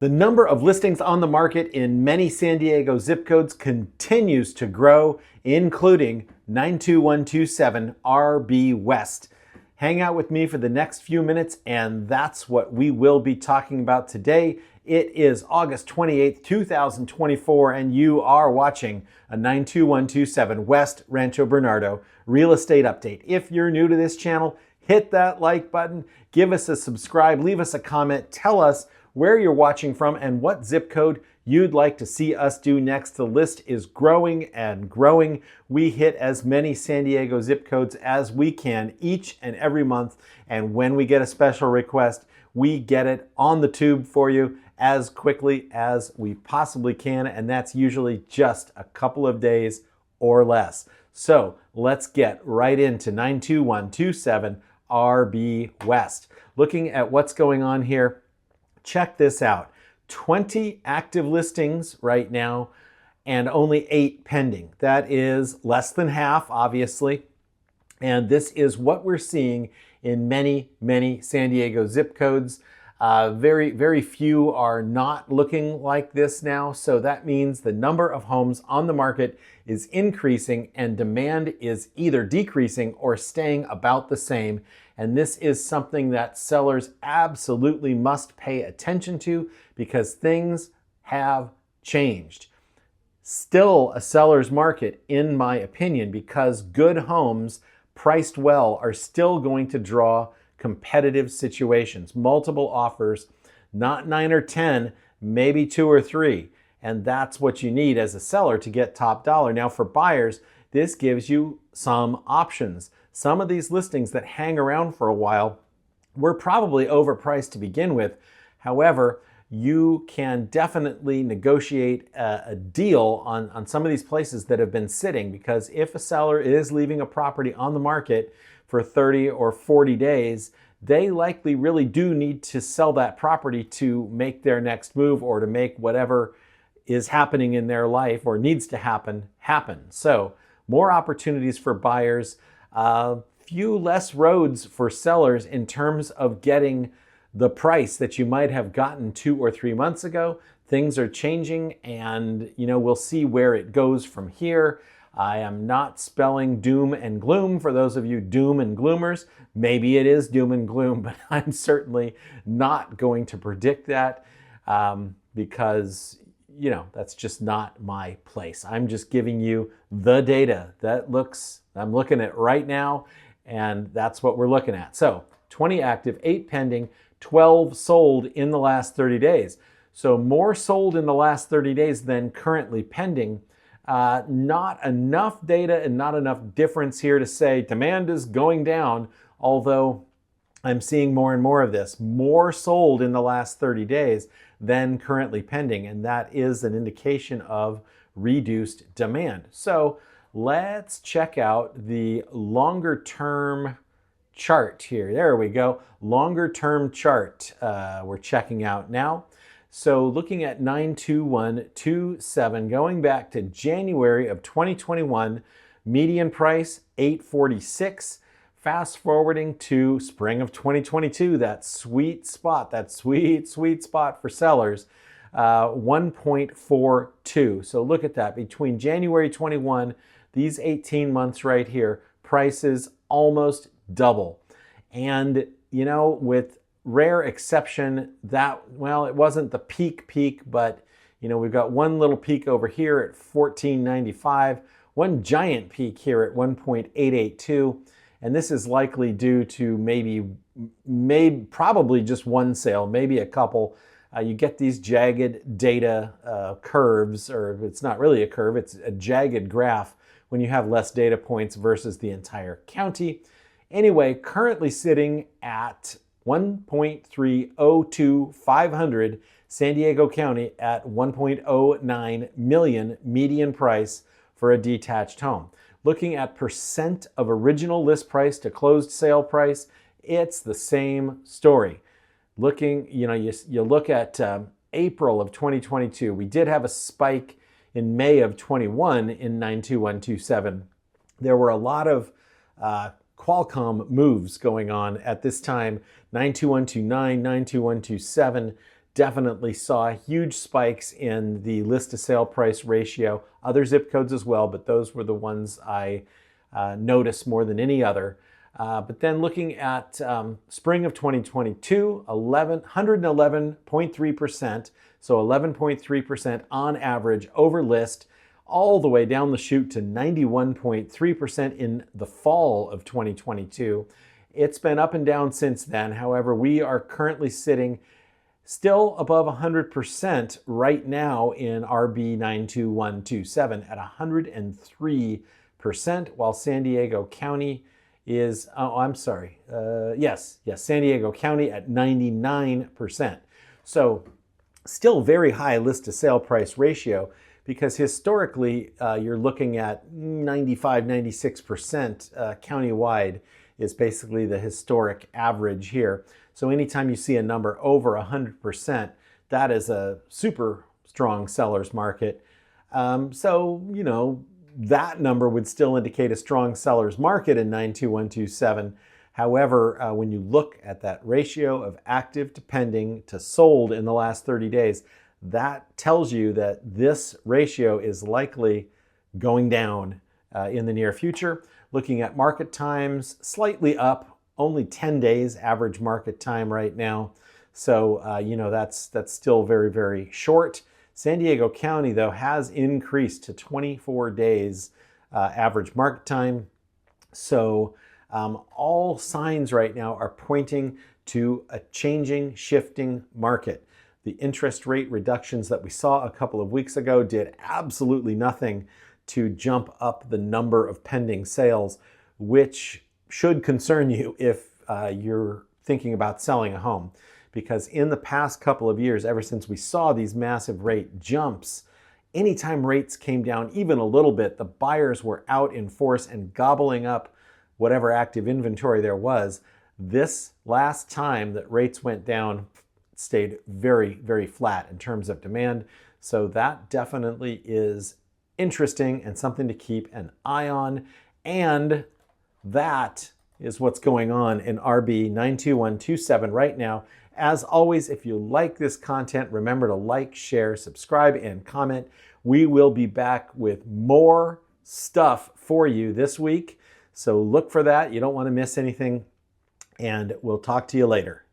The number of listings on the market in many San Diego zip codes continues to grow, including 92127 RB West. Hang out with me for the next few minutes, and that's what we will be talking about today. It is August 28th, 2024, and you are watching a 92127 West Rancho Bernardo real estate update. If you're new to this channel, hit that like button, give us a subscribe, leave us a comment, tell us where you're watching from and what zip code you'd like to see us do next. The list is growing and growing. We hit as many San Diego zip codes as we can each and every month. And when we get a special request, we get it on the tube for you as quickly as we possibly can. And that's usually just a couple of days or less. So let's get right into 92127 RB West. Looking at what's going on here, check this out. 20 active listings right now and only 8 pending. That is less than half, obviously. And this is what we're seeing in many, many San Diego zip codes. Very, very few are not looking like this now. So that means the number of homes on the market is increasing and demand is either decreasing or staying about the same. And this is something that sellers absolutely must pay attention to because things have changed. Still a seller's market, in my opinion, because good homes priced well are still going to draw competitive situations, multiple offers, not 9 or 10, maybe 2 or 3. And that's what you need as a seller to get top dollar. Now for buyers, this gives you some options. Some of these listings that hang around for a while were probably overpriced to begin with. However, you can definitely negotiate a deal on some of these places that have been sitting, because if a seller is leaving a property on the market for 30 or 40 days, they likely really do need to sell that property to make their next move or to make whatever is happening in their life or needs to happen. So more opportunities for buyers, few less roads for sellers in terms of getting the price that you might have gotten 2 or 3 months ago. Things are changing, and we'll see where it goes from here. I am not spelling doom and gloom for those of you doom and gloomers. Maybe it is doom and gloom, but I'm certainly not going to predict that because that's just not my place. I'm just giving you the data I'm looking at right now, and that's what we're looking at. So 20 active, 8 pending, 12 sold in the last 30 days. So more sold in the last 30 days than currently pending. Not enough data and not enough difference here to say demand is going down, although I'm seeing more and more of this. More sold in the last 30 days than currently pending, and that is an indication of reduced demand. So let's check out the longer term chart here. There we go. Longer term chart we're checking out now. So looking at 92127, going back to January of 2021, median price 846. Fast forwarding to spring of 2022, that sweet spot for sellers, 1.42. So look at that. Between January 21, these 18 months right here, prices almost double. And with rare exception that, it wasn't the peak, but we've got one little peak over here at 1495, one giant peak here at 1.882, and this is likely due to probably just one sale, maybe a couple. You get these jagged data curves, or it's not really a curve, it's a jagged graph when you have less data points versus the entire county. Anyway, currently sitting at 1.302,500, San Diego County at 1.09 million median price for a detached home. Looking at percent of original list price to closed sale price, it's the same story. Looking, you look at April of 2022, we did have a spike in May of 21 in 92127. There were a lot of Qualcomm moves going on at this time, 92129, 92127. definitely saw huge spikes in the list to sale price ratio. Other zip codes as well, but those were the ones I noticed more than any other. But then looking at spring of 2022, 111.3%, so 11.3% on average over list, all the way down the chute to 91.3% in the fall of 2022. It's been up and down since then. However, we are currently sitting still above 100% right now in RB 92127 at 103%, while San Diego County is, San Diego County at 99%. So still very high list to sale price ratio, because historically you're looking at 95, 96% countywide is basically the historic average here. So anytime you see a number over 100%, that is a super strong seller's market. That number would still indicate a strong seller's market in 92127. However, when you look at that ratio of active to pending to sold in the last 30 days, that tells you that this ratio is likely going down in the near future. Looking at market times, slightly up, only 10 days average market time right now. So, that's still very, very short. San Diego County, though, has increased to 24 days average market time. So all signs right now are pointing to a changing, shifting market. The interest rate reductions that we saw a couple of weeks ago did absolutely nothing to jump up the number of pending sales, which should concern you if you're thinking about selling a home. Because in the past couple of years, ever since we saw these massive rate jumps, anytime rates came down even a little bit, the buyers were out in force and gobbling up whatever active inventory there was. This last time that rates went down, stayed very, very flat in terms of demand. So that definitely is interesting and something to keep an eye on. And that is what's going on in RB 92127 right now. As always, if you like this content, remember to like, share, subscribe, and comment. We will be back with more stuff for you this week. So look for that. You don't want to miss anything. And we'll talk to you later.